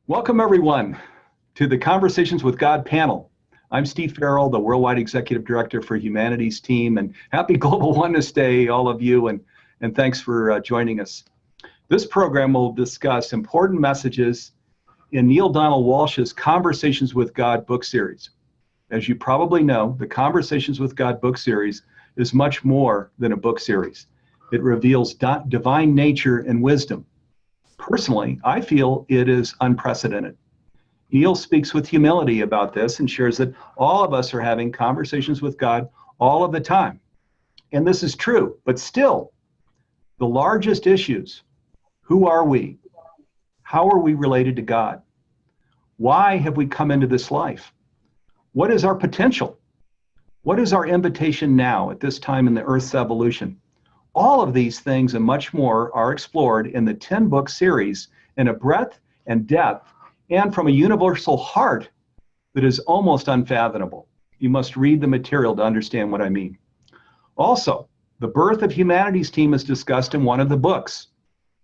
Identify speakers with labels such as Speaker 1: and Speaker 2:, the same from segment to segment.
Speaker 1: Welcome, everyone, to the Conversations with God panel. I'm Steve Farrell, the Worldwide Executive Director for Humanities Team, and happy Global Oneness Day, all of you, and thanks for joining us. This program will discuss important messages in Neale Donald Walsch's Conversations with God book series. As you probably know, the Conversations with God book series is much more than a book series. It reveals divine nature and wisdom. Personally, I feel it is unprecedented. Neale speaks with humility about this and shares that all of us are having conversations with God all of the time. And this is true, but still, the largest issues: who are we? How are we related to God? Why have we come into this life? What is our potential? What is our invitation now at this time in the Earth's evolution? All of these things and much more are explored in the 10-book series in a breadth and depth and from a universal heart that is almost unfathomable. You must read the material to understand what I mean. Also, the birth of Humanities Team is discussed in one of the books,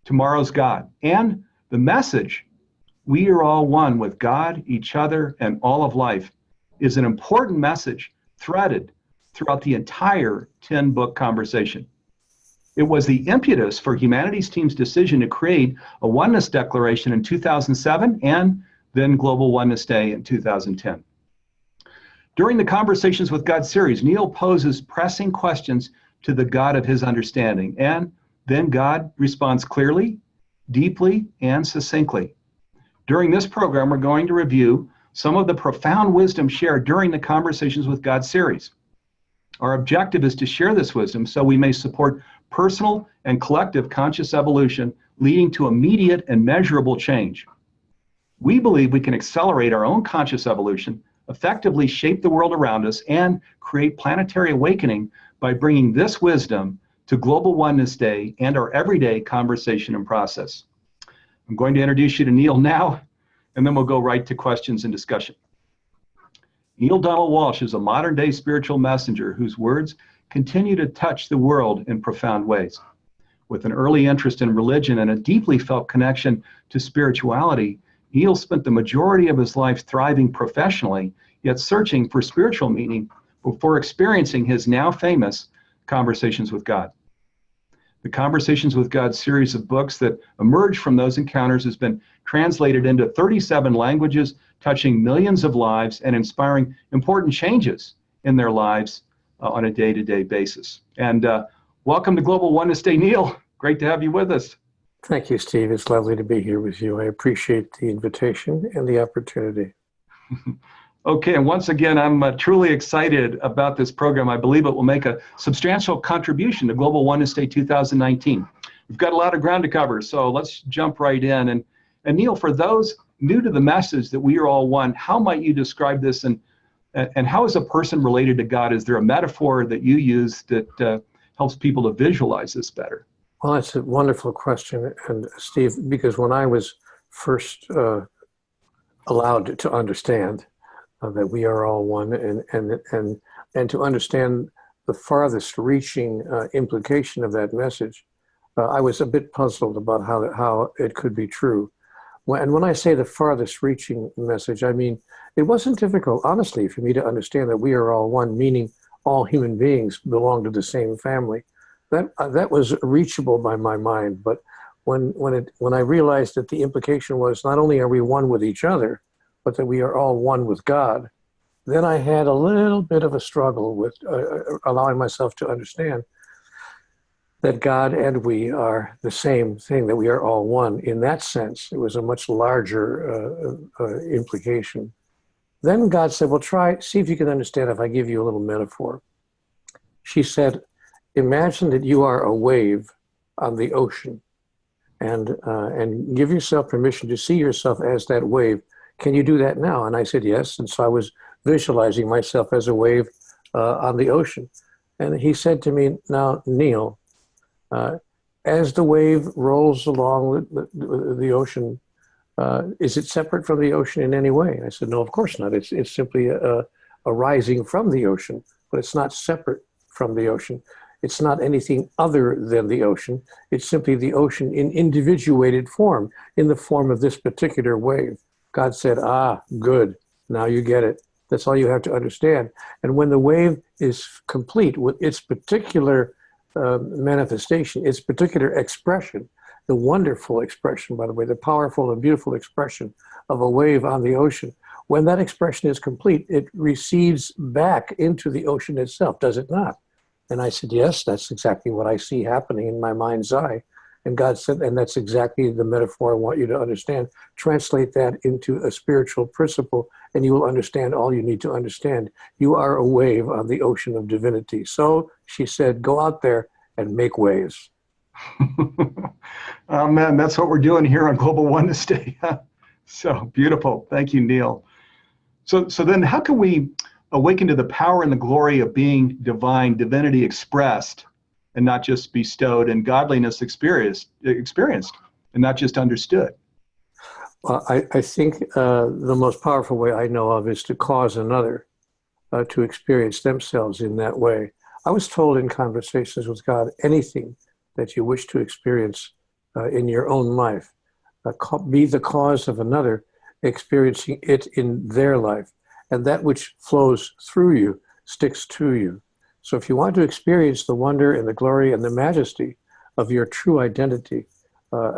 Speaker 1: Tomorrow's God, and the message, we are all one with God, each other, and all of life, is an important message threaded throughout the entire 10-book conversation. It was the impetus for Humanities Team's decision to create a Oneness Declaration in 2007 and then Global Oneness Day in 2010. During the Conversations with God series, Neale poses pressing questions to the God of his understanding, and then God responds clearly, deeply, and succinctly. During this program, we're going to review some of the profound wisdom shared during the Conversations with God series. Our objective is to share this wisdom so we may support personal and collective conscious evolution, leading to immediate and measurable change. We believe we can accelerate our own conscious evolution, effectively shape the world around us, and create planetary awakening by bringing this wisdom to Global Oneness Day and our everyday conversation and process. I'm going to introduce you to Neale now, and then we'll go right to questions and discussion. Neale Donald Walsch is a modern-day spiritual messenger whose words continue to touch the world in profound ways. With an early interest in religion and a deeply felt connection to spirituality, Neale spent the majority of his life thriving professionally, yet searching for spiritual meaning before experiencing his now famous Conversations with God. The Conversations with God series of books that emerged from those encounters has been translated into 37 languages, touching millions of lives and inspiring important changes in their lives on a day-to-day basis. And welcome to Global Oneness Day, Neale. Great to have you with us.
Speaker 2: Thank you, Steve. It's lovely to be here with you. I appreciate the invitation and the opportunity.
Speaker 1: Okay, and once again, I'm truly excited about this program. I believe it will make a substantial contribution to Global Oneness Day 2019. We've got a lot of ground to cover, so let's jump right in. And Neale, for those new to the message that we are all one, how might you describe this, and how is a person related to God? Is there a metaphor that you use that helps people to visualize this better?
Speaker 2: Well, that's a wonderful question, and Steve, because when I was first allowed to understand that we are all one, and to understand the farthest reaching implication of that message, I was a bit puzzled about how it could be true. And when I say the farthest reaching message, I mean, it wasn't difficult, honestly, for me to understand that we are all one, meaning all human beings belong to the same family. That was reachable by my mind. But when I realized that the implication was not only are we one with each other, but that we are all one with God, then I had a little bit of a struggle with allowing myself to understand that God and we are the same thing, that we are all one. In that sense, it was a much larger implication. Then God said, well, see if you can understand if I give you a little metaphor. She said, imagine that you are a wave on the ocean, and give yourself permission to see yourself as that wave. Can you do that now? And I said, yes. And so I was visualizing myself as a wave on the ocean. And he said to me, now, Neale, as the wave rolls along the ocean, is it separate from the ocean in any way? I said, no, of course not. It's simply a rising from the ocean, but it's not separate from the ocean. It's not anything other than the ocean. It's simply the ocean in individuated form, in the form of this particular wave. God said, ah, good. Now you get it. That's all you have to understand. And when the wave is complete with its particular manifestation, its particular expression, the wonderful expression, by the way, the powerful and beautiful expression of a wave on the ocean, when that expression is complete, it recedes back into the ocean itself, does it not? And I said, yes, that's exactly what I see happening in my mind's eye. And God said, and that's exactly the metaphor I want you to understand. Translate that into a spiritual principle, and you will understand all you need to understand. You are a wave on the ocean of divinity. So she said, go out there and make waves.
Speaker 1: Oh, man, that's what we're doing here on Global Oneness Day. So beautiful. Thank you, Neale. So then how can we awaken to the power and the glory of being divine, divinity expressed, and not just bestowed, and godliness experienced, and not just understood?
Speaker 2: Well, I think the most powerful way I know of is to cause another to experience themselves in that way. I was told in conversations with God, anything that you wish to experience in your own life, be the cause of another experiencing it in their life. And that which flows through you sticks to you. So if you want to experience the wonder and the glory and the majesty of your true identity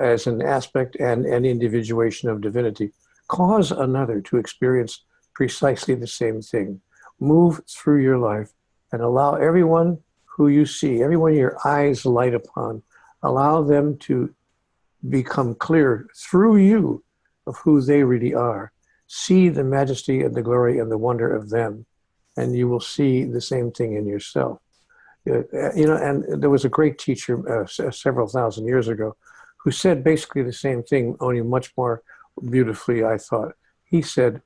Speaker 2: as an aspect and an individuation of divinity, cause another to experience precisely the same thing. Move through your life and allow everyone who you see, everyone your eyes light upon, allow them to become clear through you of who they really are. See the majesty and the glory and the wonder of them, and you will see the same thing in yourself. And there was a great teacher several thousand years ago who said basically the same thing, only much more beautifully, I thought. He said,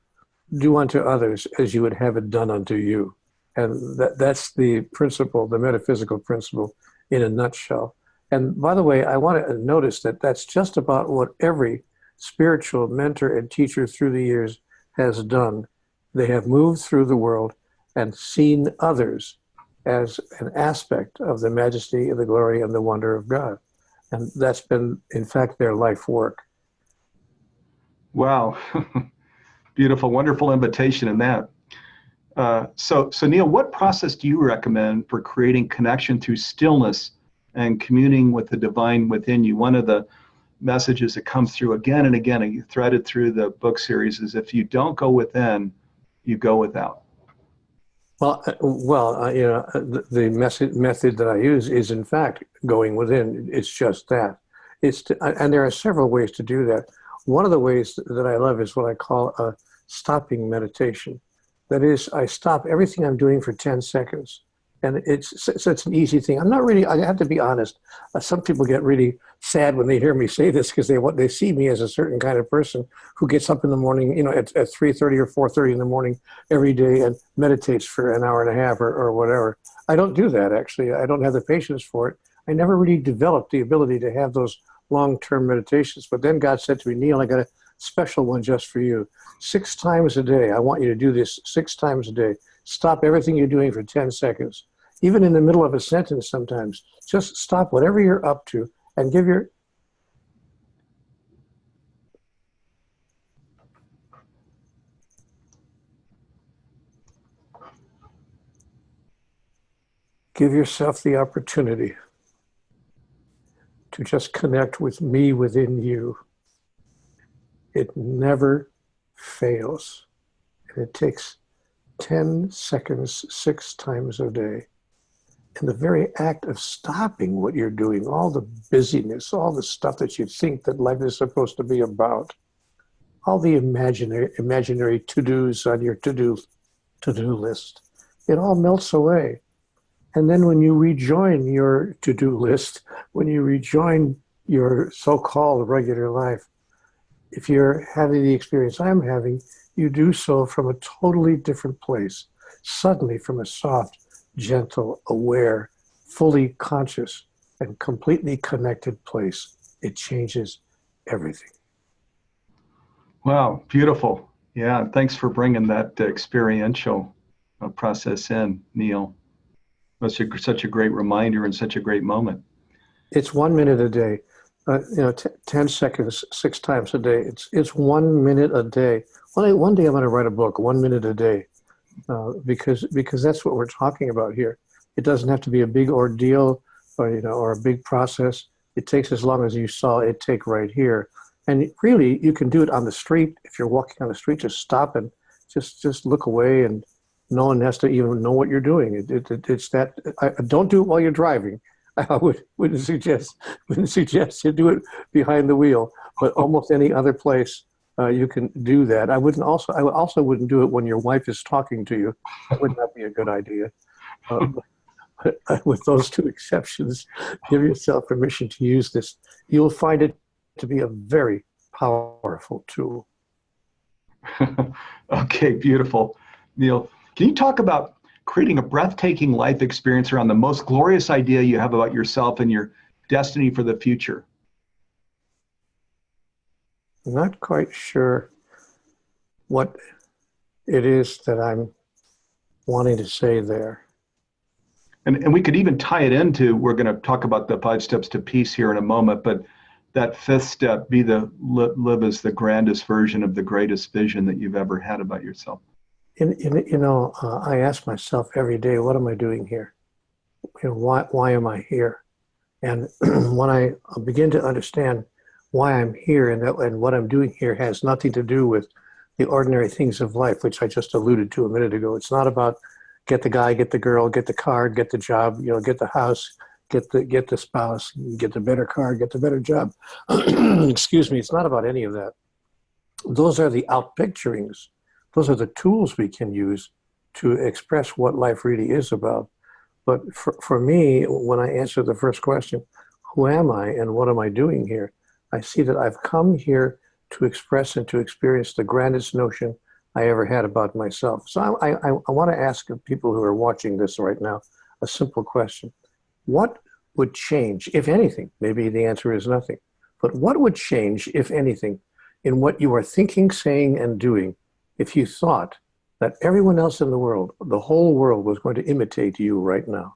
Speaker 2: do unto others as you would have it done unto you. And that's the principle, the metaphysical principle in a nutshell. And by the way, I want to notice that that's just about what every spiritual mentor and teacher through the years has done. They have moved through the world and seen others as an aspect of the majesty and the glory and the wonder of God. And that's been, in fact, their life work.
Speaker 1: Wow. Beautiful, wonderful invitation in that. So Neale, what process do you recommend for creating connection through stillness and communing with the divine within you? One of the messages that comes through again and again, and you threaded through the book series, is if you don't go within, you go without.
Speaker 2: The method that I use is, in fact, going within. It's just that. And there are several ways to do that. One of the ways that I love is what I call a stopping meditation. That is, I stop everything I'm doing for 10 seconds. And it's an easy thing. I'm not really, I have to be honest. Some people get really sad when they hear me say this because they see me as a certain kind of person who gets up in the morning, at 3:30 or 4:30 in the morning every day and meditates for an hour and a half or whatever. I don't do that, actually. I don't have the patience for it. I never really developed the ability to have those long-term meditations. But then God said to me, Neale, I got a special one just for you. 6 times a day. I want you to do this 6 times a day. Stop everything you're doing for 10 seconds. Even in the middle of a sentence sometimes. Just stop whatever you're up to and give yourself the opportunity to just connect with me within you. It never fails. And it takes 10 seconds 6 times a day. And the very act of stopping what you're doing, all the busyness, all the stuff that you think that life is supposed to be about, all the imaginary to-dos on your to-do list, it all melts away. And then when you rejoin your to-do list, when you rejoin your so-called regular life, if you're having the experience I'm having, you do so from a totally different place, suddenly from a soft, gentle, aware, fully conscious, and completely connected place. It changes everything.
Speaker 1: Wow, beautiful. Yeah, thanks for bringing that experiential process in, Neale. That's such a great reminder and such a great moment.
Speaker 2: It's 1 minute a day. 10 seconds, 6 times a day. It's 1 minute a day. One day I'm going to write a book, 1 minute a day, because that's what we're talking about here. It doesn't have to be a big ordeal or a big process. It takes as long as you saw it take right here. And really, you can do it on the street. If you're walking on the street, just stop and just look away, and no one has to even know what you're doing. It's that. Don't do it while you're driving. I wouldn't suggest you do it behind the wheel, but almost any other place you can do that. I also wouldn't do it when your wife is talking to you. That would not be a good idea. With those two exceptions, give yourself permission to use this. You'll find it to be a very powerful tool.
Speaker 1: Okay, beautiful. Neale, can you talk about creating a breathtaking life experience around the most glorious idea you have about yourself and your destiny for the future?
Speaker 2: I'm not quite sure what it is that I'm wanting to say there.
Speaker 1: And we could even tie it into, we're going to talk about the 5 steps to peace here in a moment, but that 5th step, live as the grandest version of the greatest vision that you've ever had about yourself.
Speaker 2: I ask myself every day, what am I doing here? Why am I here? And when I begin to understand why I'm here and what I'm doing here has nothing to do with the ordinary things of life, which I just alluded to a minute ago. It's not about get the guy, get the girl, get the car, get the job, get the house, get the spouse, get the better car, get the better job. Excuse me. It's not about any of that. Those are the outpicturings. Those are the tools we can use to express what life really is about. But for me, when I answer the first question, who am I and what am I doing here? I see that I've come here to express and to experience the grandest notion I ever had about myself. So I want to ask people who are watching this right now a simple question. What would change, if anything? Maybe the answer is nothing. But what would change, if anything, in what you are thinking, saying, and doing if you thought that everyone else in the world, the whole world, was going to imitate you right now?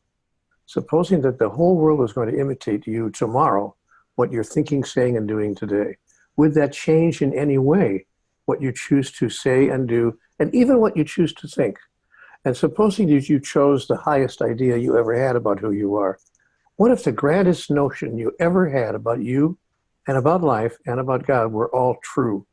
Speaker 2: Supposing that the whole world was going to imitate you tomorrow, what you're thinking, saying, and doing today, would that change in any way what you choose to say and do, and even what you choose to think? And supposing that you chose the highest idea you ever had about who you are, what if the grandest notion you ever had about you and about life and about God were all true?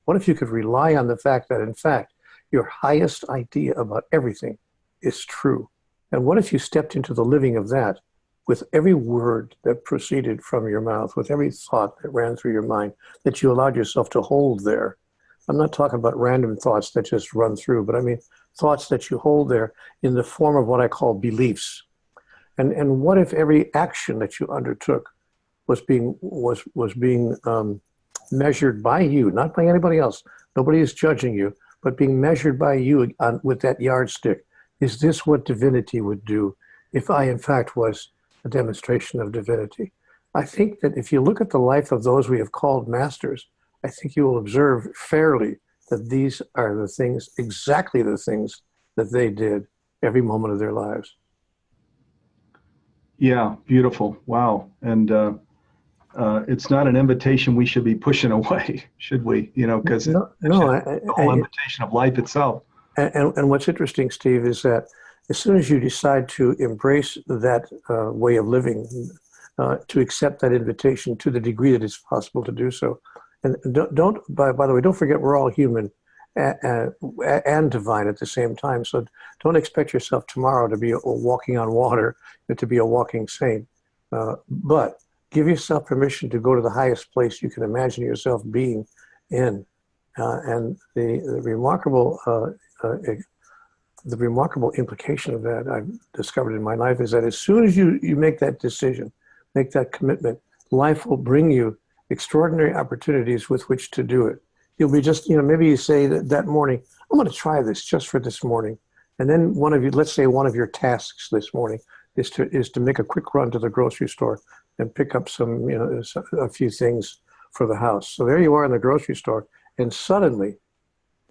Speaker 2: What if you could rely on the fact that, in fact, your highest idea about everything is true? And what if you stepped into the living of that with every word that proceeded from your mouth, with every thought that ran through your mind, that you allowed yourself to hold there? I'm not talking about random thoughts that just run through, but I mean thoughts that you hold there in the form of what I call beliefs. And what if every action that you undertook was being measured by you, not by anybody else? Nobody is judging you, but being measured by you with that yardstick. Is this what divinity would do if I, in fact, was a demonstration of divinity? I think that if you look at the life of those we have called masters, I think you will observe fairly that these are the things, exactly the things that they did every moment of their lives.
Speaker 1: Yeah, beautiful. Wow. And it's not an invitation we should be pushing away, should we? Because it's the whole invitation of life itself.
Speaker 2: And what's interesting, Steve, is that as soon as you decide to embrace that way of living, to accept that invitation to the degree that it's possible to do so, and by the way, don't forget we're all human and divine at the same time. So don't expect yourself tomorrow to be walking on water and to be a walking saint. But give yourself permission to go to the highest place you can imagine yourself being in. And the remarkable implication of that I've discovered in my life is that as soon as you make that decision, make that commitment, life will bring you extraordinary opportunities with which to do it. You'll be just, maybe you say that morning, I'm going to try this just for this morning. And then let's say one of your tasks this morning is to make a quick run to the grocery store and pick up a few things for the house. So there you are in the grocery store, and suddenly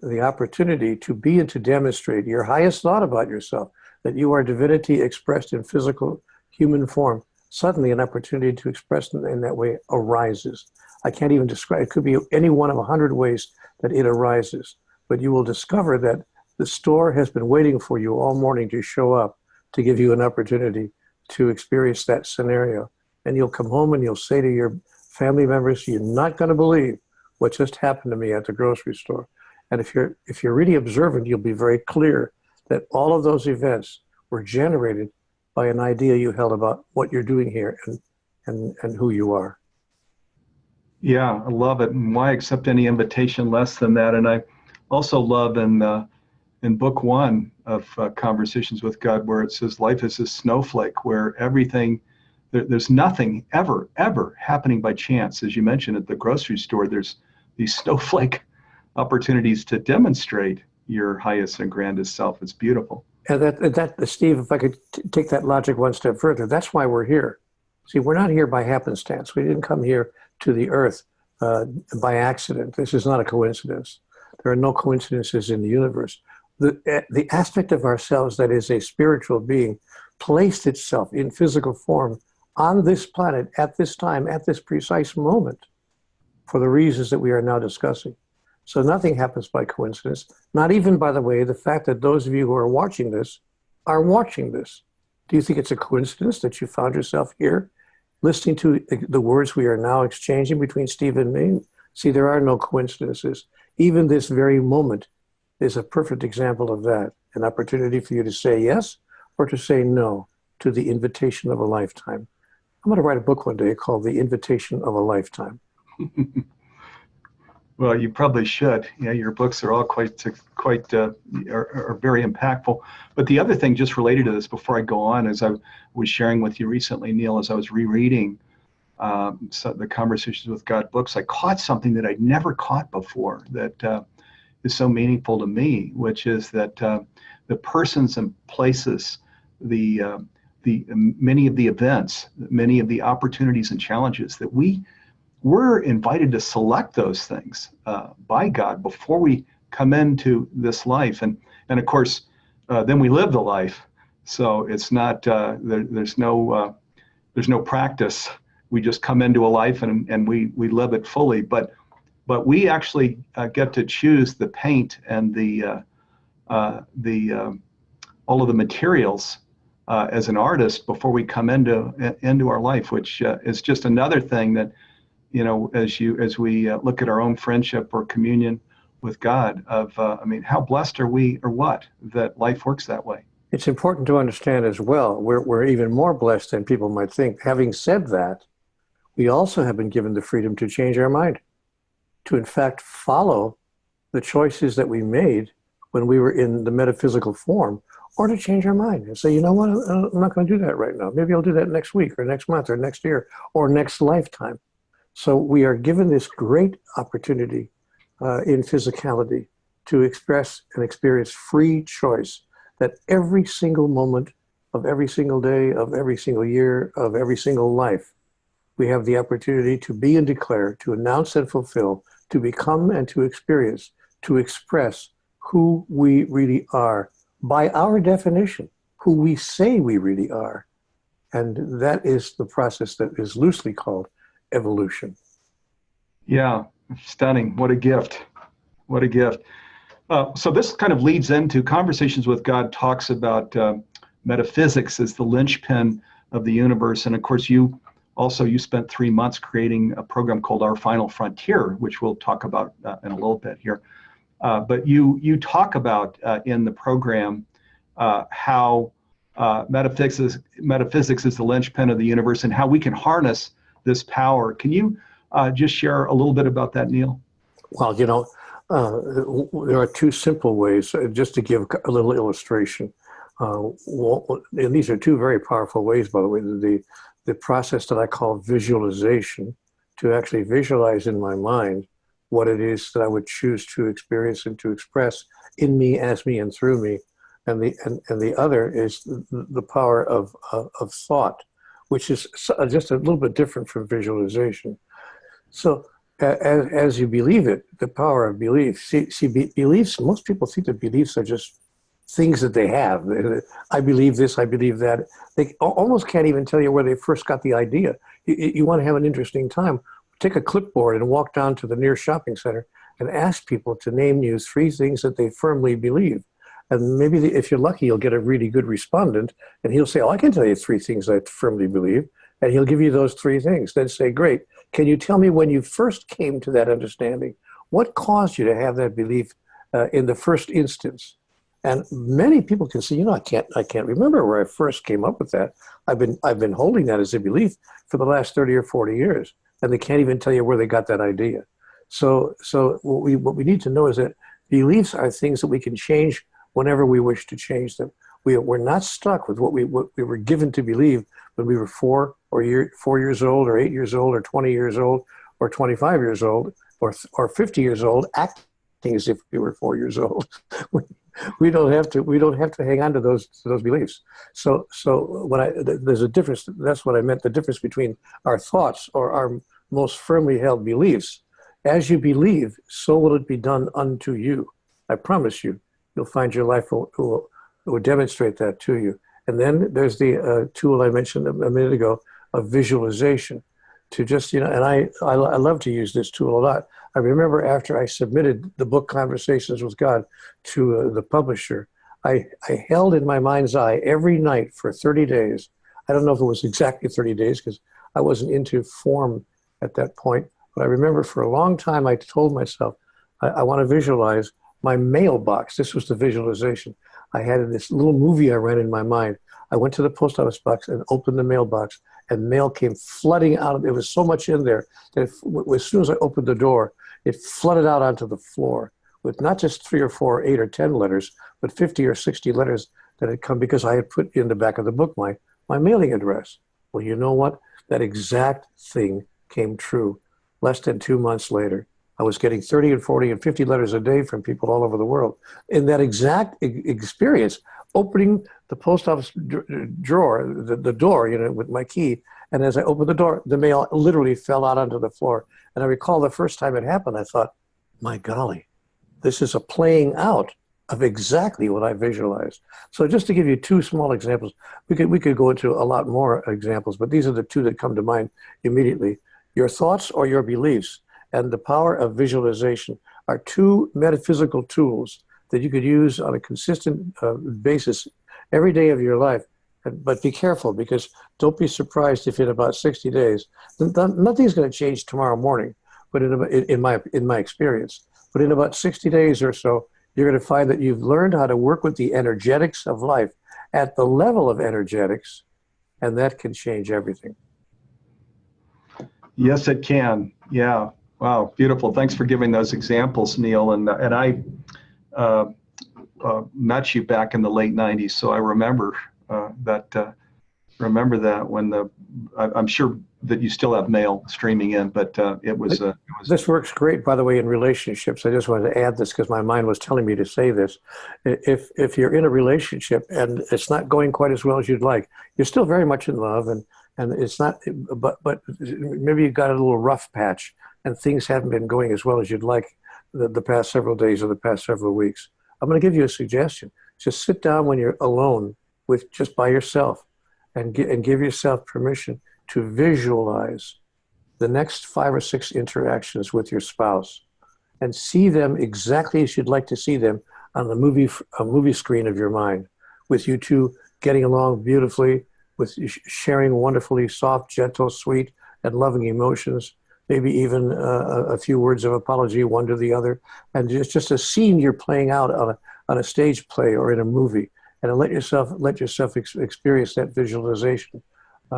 Speaker 2: the opportunity to be and to demonstrate your highest thought about yourself, that you are divinity expressed in physical human form, suddenly an opportunity to express in that way arises. I can't even describe, it could be any one of 100 ways that it arises, but you will discover that the store has been waiting for you all morning to show up to give you an opportunity to experience that scenario. And you'll come home and you'll say to your family members, you're not going to believe what just happened to me at the grocery store. And if you're really observant, you'll be very clear that all of those events were generated by an idea you held about what you're doing here and who you are.
Speaker 1: Yeah, I love it. And why accept any invitation less than that? And I also love in book one of Conversations with God, where it says life is a snowflake, where everything, there's nothing ever happening by chance. As you mentioned at the grocery store, there's these snowflake opportunities to demonstrate your highest and grandest self. It's beautiful.
Speaker 2: And that Steve, if I could take that logic one step further, that's why we're here. See, we're not here by happenstance. We didn't come here to the earth by accident. This is not a coincidence. There are no coincidences in the universe. The aspect of ourselves that is a spiritual being placed itself in physical form on this planet at this time, at this precise moment, for the reasons that we are now discussing. So nothing happens by coincidence, not even, by the way, the fact that those of you who are watching this are watching this. Do you think it's a coincidence that you found yourself here listening to the words we are now exchanging between Steve and me? See, there are no coincidences. Even this very moment is a perfect example of that, an opportunity for you to say yes or to say no to the invitation of a lifetime. I'm going to write a book one day called The Invitation of a Lifetime.
Speaker 1: Well, you probably should. Yeah, your books are all quite are very impactful. But the other thing, just related to this, before I go on, as I was sharing with you recently, Neale, as I was rereading the Conversations with God books, I caught something that I'd never caught before that is so meaningful to me, which is that the persons and places, the many of the events, many of the opportunities and challenges that we're invited to select those things by God before we come into this life, and of course, then we live the life. So it's not there's no practice. We just come into a life and we live it fully. But we actually get to choose the paint and the all of the materials as an artist before we come into our life, which is just another thing that, you know, as we look at our own friendship or communion with God, I mean, how blessed are we, or what, that life works that way?
Speaker 2: It's important to understand as well, we're even more blessed than people might think. Having said that, we also have been given the freedom to change our mind, to in fact follow the choices that we made when we were in the metaphysical form, or to change our mind and say, you know what, I'm not going to do that right now. Maybe I'll do that next week or next month or next year or next lifetime. So we are given this great opportunity in physicality to express and experience free choice, that every single moment of every single day, of every single year, of every single life, we have the opportunity to be and declare, to announce and fulfill, to become and to experience, to express who we really are by our definition, who we say we really are. And that is the process that is loosely called evolution.
Speaker 1: Yeah, stunning. What a gift. What a gift. So this kind of leads into Conversations with God, talks about metaphysics as the linchpin of the universe. And of course, you spent 3 months creating a program called Our Final Frontier, which we'll talk about in a little bit here. But you talk about in the program how metaphysics is the linchpin of the universe and how we can harness this power. Can you just share a little bit about that, Neale?
Speaker 2: Well, you know, there are two simple ways, just to give a little illustration. And these are two very powerful ways, by the way. The process that I call visualization, to actually visualize in my mind what it is that I would choose to experience and to express in me, as me, and through me. And the other is the power of thought, which is just a little bit different from visualization. So as you believe it, the power of belief. See, beliefs, most people think that beliefs are just things that they have. I believe this, I believe that. They almost can't even tell you where they first got the idea. You want to have an interesting time, take a clipboard and walk down to the nearest shopping center and ask people to name you 3 things that they firmly believe. And maybe if you're lucky, you'll get a really good respondent, and he'll say, oh, I can tell you 3 things I firmly believe. And he'll give you those 3 things. Then say, great, can you tell me when you first came to that understanding? What caused you to have that belief in the first instance? And many people can say, I can't remember where I first came up with that. I've been holding that as a belief for the last 30 or 40 years, and they can't even tell you where they got that idea. So what we need to know is that beliefs are things that we can change whenever we wish to change them. We're not stuck with what we were given to believe when we were 4 years old, or 8 years old, or 20 years old, or 25 years old, or 50 years old, acting as if we were 4 years old. We don't have to hang on to those beliefs. So there's a difference. That's what I meant. The difference between our thoughts or our most firmly held beliefs. As you believe, so will it be done unto you. I promise you. You'll find your life will demonstrate that to you. And then there's the tool I mentioned a minute ago of visualization. To just, and I love to use this tool a lot. I remember after I submitted the book Conversations with God to the publisher, I held in my mind's eye every night for 30 days. I don't know if it was exactly 30 days because I wasn't into form at that point. But I remember for a long time I told myself, I want to visualize my mailbox. This was the visualization. I had this little movie I ran in my mind. I went to the post office box and opened the mailbox, and mail came flooding out of it. There was so much in there that as soon as I opened the door, it flooded out onto the floor with not just 3 or 4, 8 or 10 letters, but 50 or 60 letters that had come because I had put in the back of the book my mailing address. Well, you know what? That exact thing came true less than 2 months later. I was getting 30 and 40 and 50 letters a day from people all over the world. In that exact experience, opening the post office drawer, the door, with my key, and as I opened the door, the mail literally fell out onto the floor. And I recall the first time it happened, I thought, my golly, this is a playing out of exactly what I visualized. So just to give you 2 small examples, we could go into a lot more examples, but these are the 2 that come to mind immediately. Your thoughts or your beliefs and the power of visualization are 2 metaphysical tools that you could use on a consistent basis every day of your life. But be careful, because don't be surprised if in about 60 days, nothing's going to change tomorrow morning, but in my experience, but in about 60 days or so, you're going to find that you've learned how to work with the energetics of life at the level of energetics, and that can change everything.
Speaker 1: Yes, it can. Yeah. Wow. Beautiful. Thanks for giving those examples, Neale. And I met you back in the late 90s, so I remember that when I'm sure that you still have mail streaming in, but it was.
Speaker 2: This works great, by the way, in relationships. I just wanted to add this because my mind was telling me to say this. If you're in a relationship and it's not going quite as well as you'd like, you're still very much in love, and it's not, but maybe you've got a little rough patch and things haven't been going as well as you'd like the past several days or the past several weeks. I'm going to give you a suggestion. Just sit down when you're alone just by yourself and give yourself permission to visualize the next 5 or 6 interactions with your spouse and see them exactly as you'd like to see them on the movie screen of your mind, with you 2 getting along beautifully, with sharing wonderfully soft, gentle, sweet, and loving emotions, maybe even a few words of apology, one to the other, and just a scene you're playing out on a stage play or in a movie, and let yourself experience that visualization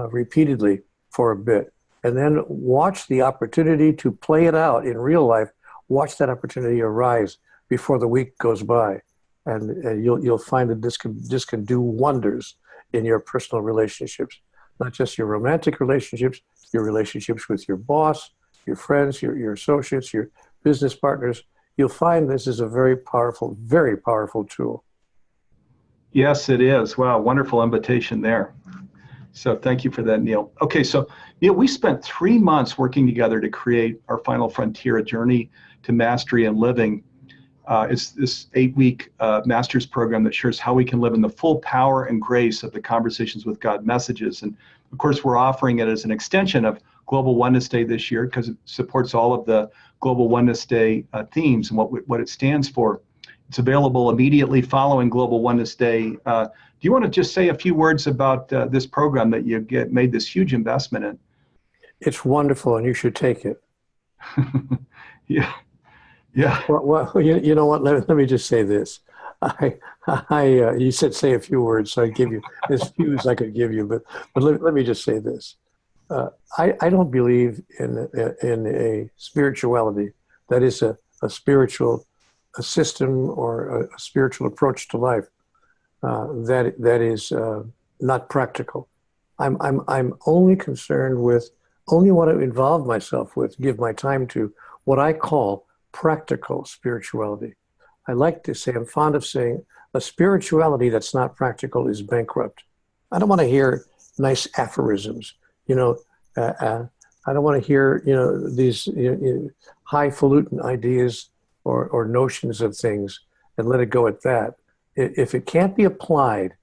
Speaker 2: repeatedly for a bit, and then watch the opportunity to play it out in real life. Watch that opportunity arise before the week goes by, and you'll find that this can do wonders in your personal relationships, not just your romantic relationships, your relationships with your boss, your friends, your associates, your business partners. You'll find this is a very powerful tool.
Speaker 1: Yes, it is. Wow, wonderful invitation there. So thank you for that, Neale. Okay, so Neale, we spent 3 months working together to create our Final Frontier, a journey to mastery and living. It's this 8-week master's program that shares how we can live in the full power and grace of the Conversations with God messages. And of course, we're offering it as an extension of Global Oneness Day this year because it supports all of the Global Oneness Day themes and what it stands for. It's available immediately following Global Oneness Day. Do you want to just say a few words about this program that you made this huge investment in?
Speaker 2: It's wonderful, and you should take it.
Speaker 1: Yeah. Yeah.
Speaker 2: Well, you know what? Let me just say this. You said say a few words, so I give you as few as I could give you. But let me just say this. I don't believe in a spirituality that is a spiritual system or a spiritual approach to life that is not practical. I'm only concerned with only what I involve myself with, give my time to, what I call practical spirituality. I like to say, I'm fond of saying, a spirituality that's not practical is bankrupt. I don't want to hear nice aphorisms, I don't want to hear, these highfalutin ideas or notions of things and let it go at that. If it can't be applied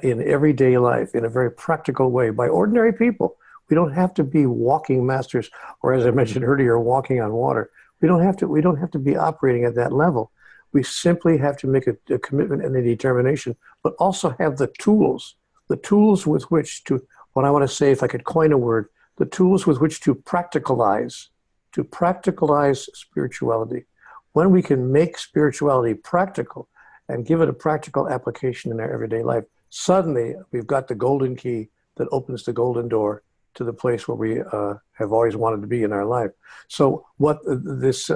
Speaker 2: in everyday life in a very practical way by ordinary people, we don't have to be walking masters, or as I mentioned earlier, walking on water. We don't have to be operating at that level. We simply have to make a commitment and a determination, but also have the tools with which to, what I want to say, if I could coin a word, the tools with which to practicalize spirituality. When we can make spirituality practical and give it a practical application in our everyday life, suddenly we've got the golden key that opens the golden door to the place where we have always wanted to be in our life. So what this,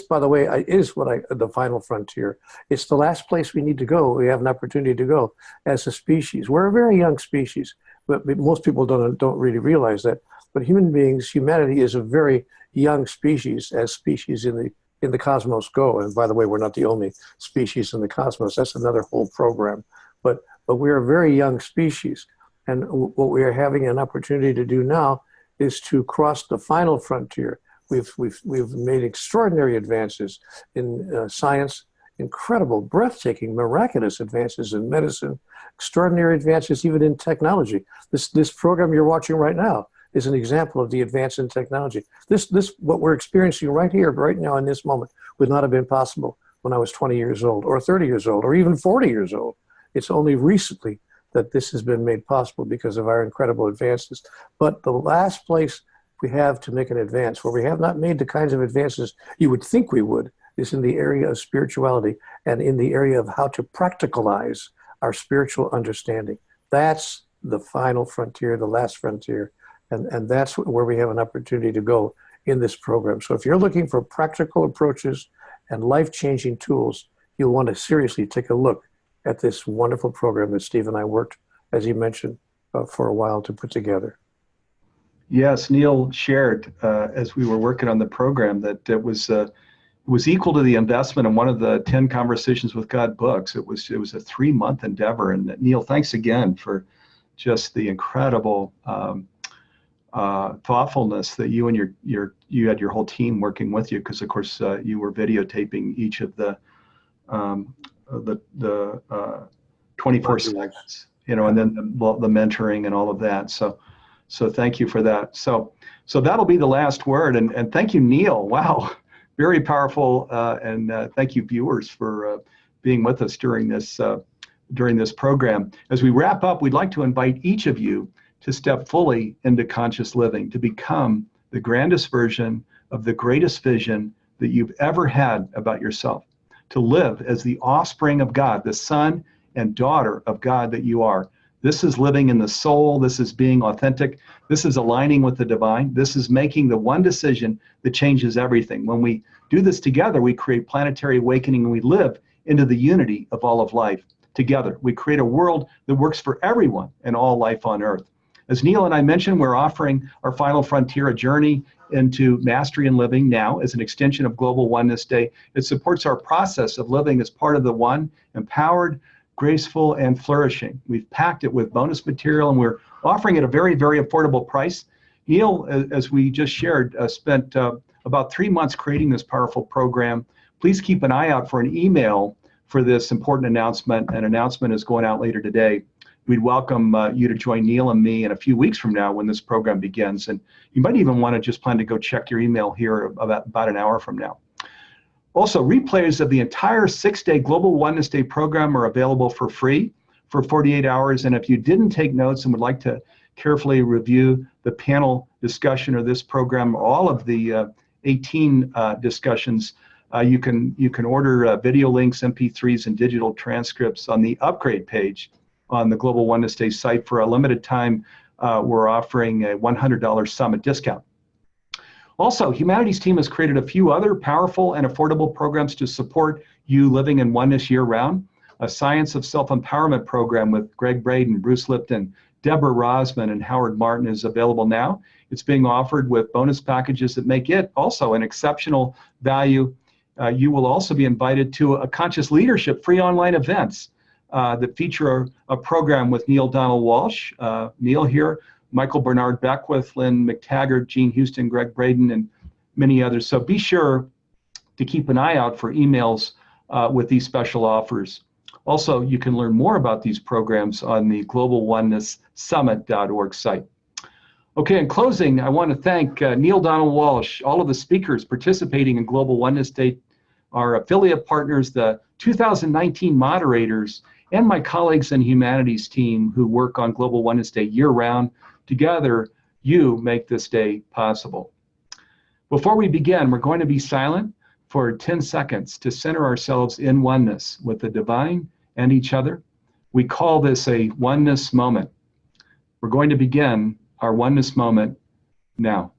Speaker 2: by the way, is the final frontier. It's the last place we need to go. We have an opportunity to go as a species. We're a very young species, but most people don't really realize that. But humanity is a very young species, as species in the cosmos go. And by the way, we're not the only species in the cosmos. That's another whole program. But we're a very young species. And what we are having an opportunity to do now is to cross the final frontier. We've made extraordinary advances in science, incredible, breathtaking, miraculous advances in medicine, extraordinary advances even in technology. This program you're watching right now is an example of the advance in technology. This what we're experiencing right here, right now in this moment, would not have been possible when I was 20 years old or 30 years old or even 40 years old. It's only recently that this has been made possible because of our incredible advances. But the last place we have to make an advance, where we have not made the kinds of advances you would think we would, is in the area of spirituality and in the area of how to practicalize our spiritual understanding. That's the final frontier, the last frontier, and that's where we have an opportunity to go in this program. So if you're looking for practical approaches and life-changing tools, you'll want to seriously take a look at this wonderful program that Steve and I worked, as he mentioned, for a while to put together.
Speaker 1: Yes, Neale shared as we were working on the program that it was equal to the investment in one of the 10 Conversations with God books. It was a 3-month endeavor. And Neale, thanks again for just the incredible thoughtfulness that you and you had your whole team working with you, because of course you were videotaping each of the 24 segments, and then the mentoring and all of that. So thank you for that. So that'll be the last word. And thank you, Neale. Wow, very powerful. And thank you, viewers, for being with us during this program. As we wrap up, we'd like to invite each of you to step fully into conscious living, to become the grandest version of the greatest vision that you've ever had about yourself, to live as the offspring of God, the son and daughter of God that you are. This is living in the soul. This is being authentic. This is aligning with the divine. This is making the one decision that changes everything. When we do this together, we create planetary awakening, and we live into the unity of all of life together. We create a world that works for everyone and all life on earth. As Neale and I mentioned, we're offering our Final Frontier, a journey into mastery and living now as an extension of Global Oneness Day. It supports our process of living as part of the one, empowered, graceful, and flourishing. We've packed it with bonus material, and we're offering it at a very, very affordable price. Neale, as we just shared, spent about 3 months creating this powerful program. please keep an eye out for an email for this important announcement. An announcement is going out later today. We'd welcome you to join Neale and me in a few weeks from now when this program begins. And you might even want to just plan to go check your email here about an hour from now. Also, replays of the entire 6-day Global Oneness Day program are available for free for 48 hours. And if you didn't take notes and would like to carefully review the panel discussion or this program, or all of the 18 discussions, you can order video links, MP3s, and digital transcripts on the upgrade page on the Global Oneness Day site. For a limited time, we're offering a $100 summit discount. Also, Humanities team has created a few other powerful and affordable programs to support you living in oneness year-round. A Science of Self-Empowerment program with Greg Braden, Bruce Lipton, Deborah Rosman, and Howard Martin is available now. It's being offered with bonus packages that make it also an exceptional value. You will also be invited to a Conscious Leadership free online events that feature a program with Neale Donald Walsch, Neale here, Michael Bernard Beckwith, Lynn McTaggart, Gene Houston, Greg Braden, and many others. So be sure to keep an eye out for emails with these special offers. Also, you can learn more about these programs on the globalonenesssummit.org site. Okay, in closing, I want to thank Neale Donald Walsch, all of the speakers participating in Global Oneness Day, our affiliate partners, the 2019 moderators, and my colleagues in Humanities team who work on Global Oneness Day year-round. Together, you make this day possible. Before we begin, we're going to be silent for 10 seconds to center ourselves in oneness with the divine and each other. We call this a oneness moment. We're going to begin our oneness moment now.